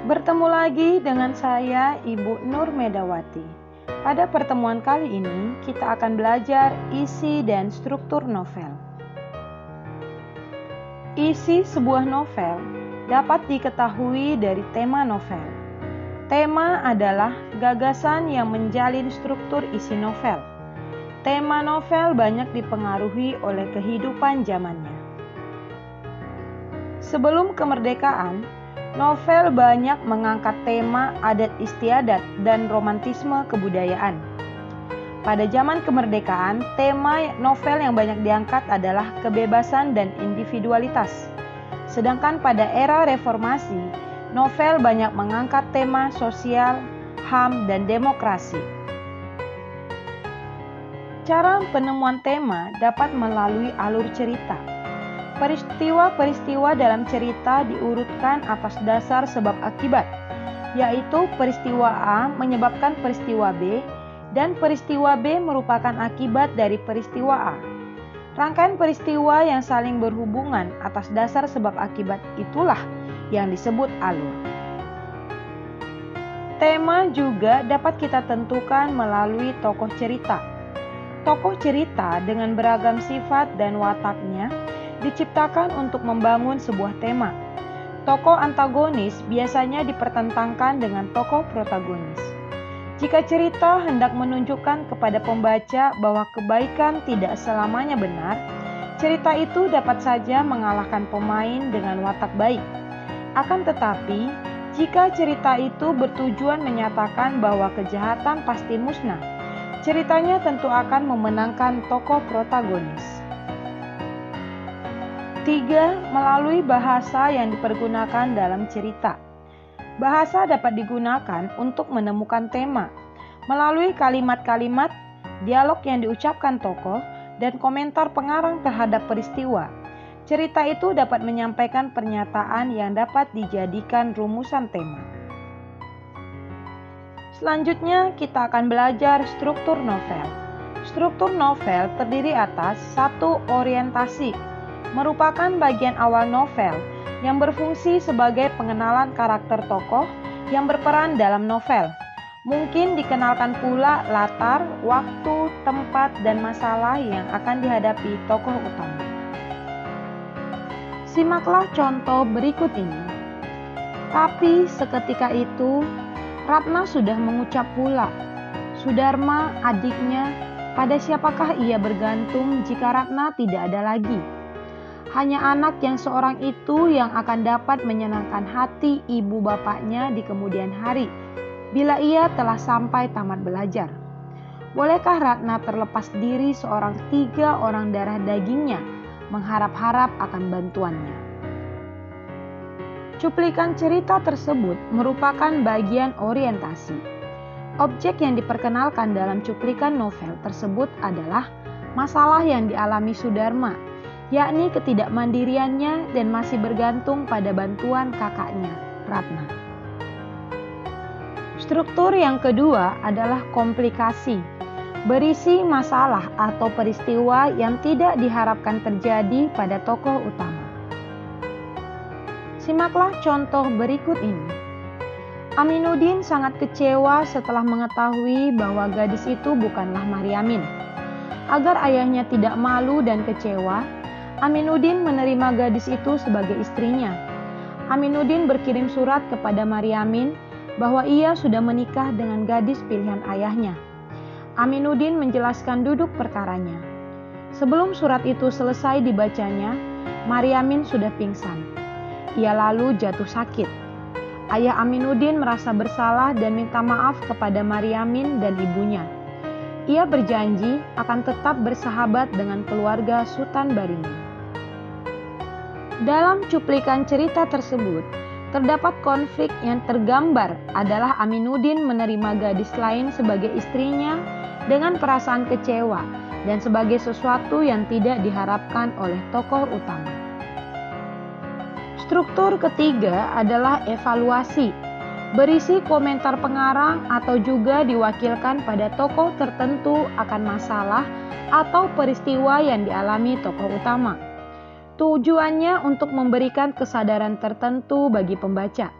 Bertemu lagi dengan saya, Ibu Nur Medawati. Pada pertemuan kali ini, kita akan belajar isi dan struktur novel. Isi sebuah novel dapat diketahui dari tema novel. Tema adalah gagasan yang menjalin struktur isi novel. Tema novel banyak dipengaruhi oleh kehidupan zamannya. Sebelum kemerdekaan, novel banyak mengangkat tema adat istiadat dan romantisme kebudayaan. Pada zaman kemerdekaan, tema novel yang banyak diangkat adalah kebebasan dan individualitas. Sedangkan pada era reformasi, novel banyak mengangkat tema sosial, HAM, dan demokrasi. Cara penemuan tema dapat melalui alur cerita. Peristiwa-peristiwa dalam cerita diurutkan atas dasar sebab akibat, yaitu peristiwa A menyebabkan peristiwa B, dan peristiwa B merupakan akibat dari peristiwa A. Rangkaian peristiwa yang saling berhubungan atas dasar sebab akibat itulah yang disebut alur. Tema juga dapat kita tentukan melalui tokoh cerita. Tokoh cerita dengan beragam sifat dan wataknya diciptakan untuk membangun sebuah tema. Tokoh antagonis biasanya dipertentangkan dengan tokoh protagonis. Jika cerita hendak menunjukkan kepada pembaca bahwa kebaikan tidak selamanya benar, cerita itu dapat saja mengalahkan pemain dengan watak baik. Akan tetapi, jika cerita itu bertujuan menyatakan bahwa kejahatan pasti musnah, ceritanya tentu akan memenangkan tokoh protagonis. 3. Melalui bahasa yang dipergunakan dalam cerita. Bahasa dapat digunakan untuk menemukan tema melalui kalimat-kalimat, dialog yang diucapkan tokoh, dan komentar pengarang terhadap peristiwa. Cerita itu dapat menyampaikan pernyataan yang dapat dijadikan rumusan tema. Selanjutnya, kita akan belajar struktur novel. Struktur novel terdiri atas 1. Orientasi, merupakan bagian awal novel yang berfungsi sebagai pengenalan karakter tokoh yang berperan dalam novel. Mungkin dikenalkan pula latar, waktu, tempat, dan masalah yang akan dihadapi tokoh utama. Simaklah contoh berikut ini. Tapi seketika itu, Ratna sudah mengucap pula, Sudarma, adiknya, pada siapakah ia bergantung jika Ratna tidak ada lagi? Hanya anak yang seorang itu yang akan dapat menyenangkan hati ibu bapaknya di kemudian hari, bila ia telah sampai tamat belajar. Bolehkah Ratna terlepas diri seorang 3 orang darah dagingnya, mengharap-harap akan bantuannya? Cuplikan cerita tersebut merupakan bagian orientasi. Objek yang diperkenalkan dalam cuplikan novel tersebut adalah masalah yang dialami Sudarma, yakni ketidakmandiriannya dan masih bergantung pada bantuan kakaknya, Ratna. Struktur yang kedua adalah komplikasi, berisi masalah atau peristiwa yang tidak diharapkan terjadi pada tokoh utama. Simaklah contoh berikut ini. Aminuddin sangat kecewa setelah mengetahui bahwa gadis itu bukanlah Maryamin. Agar ayahnya tidak malu dan kecewa, Aminuddin menerima gadis itu sebagai istrinya. Aminuddin berkirim surat kepada Maryamin bahwa ia sudah menikah dengan gadis pilihan ayahnya. Aminuddin menjelaskan duduk perkaranya. Sebelum surat itu selesai dibacanya, Maryamin sudah pingsan. Ia lalu jatuh sakit. Ayah Aminuddin merasa bersalah dan minta maaf kepada Maryamin dan ibunya. Ia berjanji akan tetap bersahabat dengan keluarga Sultan Baringin. Dalam cuplikan cerita tersebut, terdapat konflik yang tergambar adalah Aminuddin menerima gadis lain sebagai istrinya dengan perasaan kecewa dan sebagai sesuatu yang tidak diharapkan oleh tokoh utama. Struktur ketiga adalah evaluasi, berisi komentar pengarang atau juga diwakilkan pada tokoh tertentu akan masalah atau peristiwa yang dialami tokoh utama. Tujuannya untuk memberikan kesadaran tertentu bagi pembaca.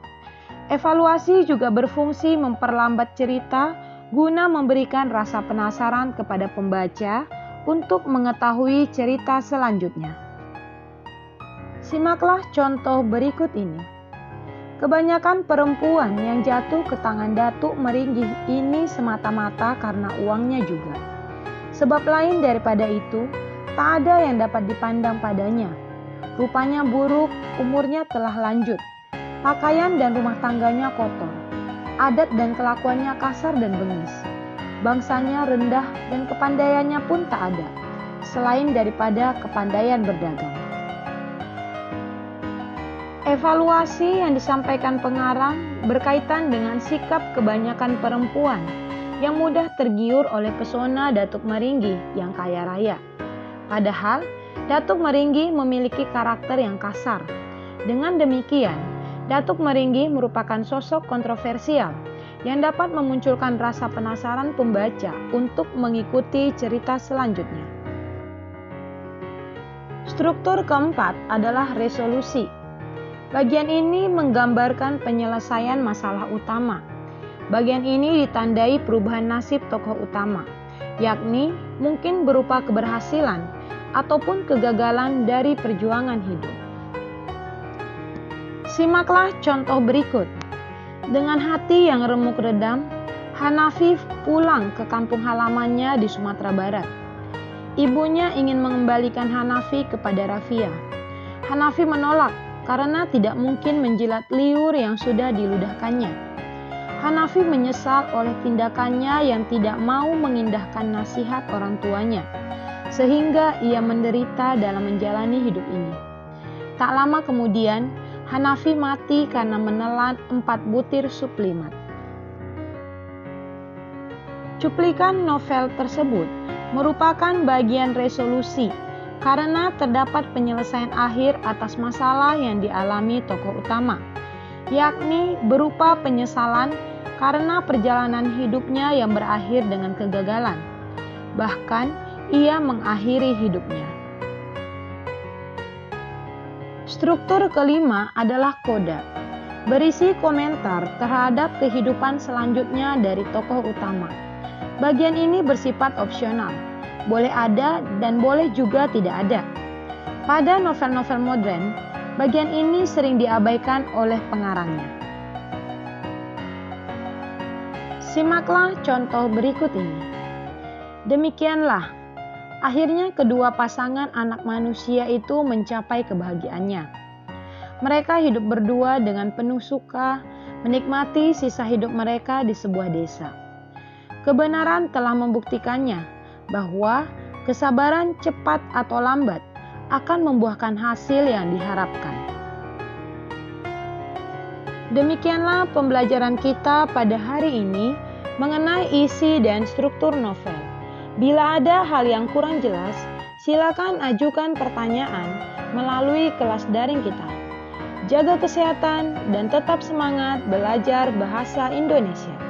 Evaluasi juga berfungsi memperlambat cerita guna memberikan rasa penasaran kepada pembaca untuk mengetahui cerita selanjutnya. Simaklah contoh berikut ini. Kebanyakan perempuan yang jatuh ke tangan Datuk Meringgi ini semata-mata karena uangnya juga. Sebab lain daripada itu, tak ada yang dapat dipandang padanya. Rupanya buruk, umurnya telah lanjut. Pakaian dan rumah tangganya kotor. Adat dan kelakuannya kasar dan bengis. Bangsanya rendah dan kepandaiannya pun tak ada, selain daripada kepandaian berdagang. Evaluasi yang disampaikan pengarang berkaitan dengan sikap kebanyakan perempuan yang mudah tergiur oleh pesona Datuk Meringgi yang kaya raya. Padahal, Datuk Meringgi memiliki karakter yang kasar. Dengan demikian, Datuk Meringgi merupakan sosok kontroversial yang dapat memunculkan rasa penasaran pembaca untuk mengikuti cerita selanjutnya. Struktur keempat adalah resolusi. Bagian ini menggambarkan penyelesaian masalah utama. Bagian ini ditandai perubahan nasib tokoh utama, yakni mungkin berupa keberhasilan ataupun kegagalan dari perjuangan hidup. Simaklah contoh berikut. Dengan hati yang remuk redam, Hanafi pulang ke kampung halamannya di Sumatera Barat. Ibunya ingin mengembalikan Hanafi kepada Rafia. Hanafi menolak karena tidak mungkin menjilat liur yang sudah diludahkannya. Hanafi menyesal oleh tindakannya yang tidak mau mengindahkan nasihat orang tuanya, sehingga ia menderita dalam menjalani hidup ini. Tak lama kemudian, Hanafi mati karena menelan 4 butir suplimat. Cuplikan novel tersebut merupakan bagian resolusi karena terdapat penyelesaian akhir atas masalah yang dialami tokoh utama, yakni berupa penyesalan karena perjalanan hidupnya yang berakhir dengan kegagalan. Bahkan, ia mengakhiri hidupnya. Struktur kelima adalah koda, berisi komentar terhadap kehidupan selanjutnya dari tokoh utama. Bagian ini bersifat opsional, boleh ada dan boleh juga tidak ada. Pada novel-novel modern, bagian ini sering diabaikan oleh pengarangnya. Simaklah contoh berikut ini. Demikianlah, akhirnya kedua pasangan anak manusia itu mencapai kebahagiaannya. Mereka hidup berdua dengan penuh suka, menikmati sisa hidup mereka di sebuah desa. Kebenaran telah membuktikannya bahwa kesabaran cepat atau lambat akan membuahkan hasil yang diharapkan. Demikianlah pembelajaran kita pada hari ini mengenai isi dan struktur novel. Bila ada hal yang kurang jelas, silakan ajukan pertanyaan melalui kelas daring kita. Jaga kesehatan dan tetap semangat belajar bahasa Indonesia.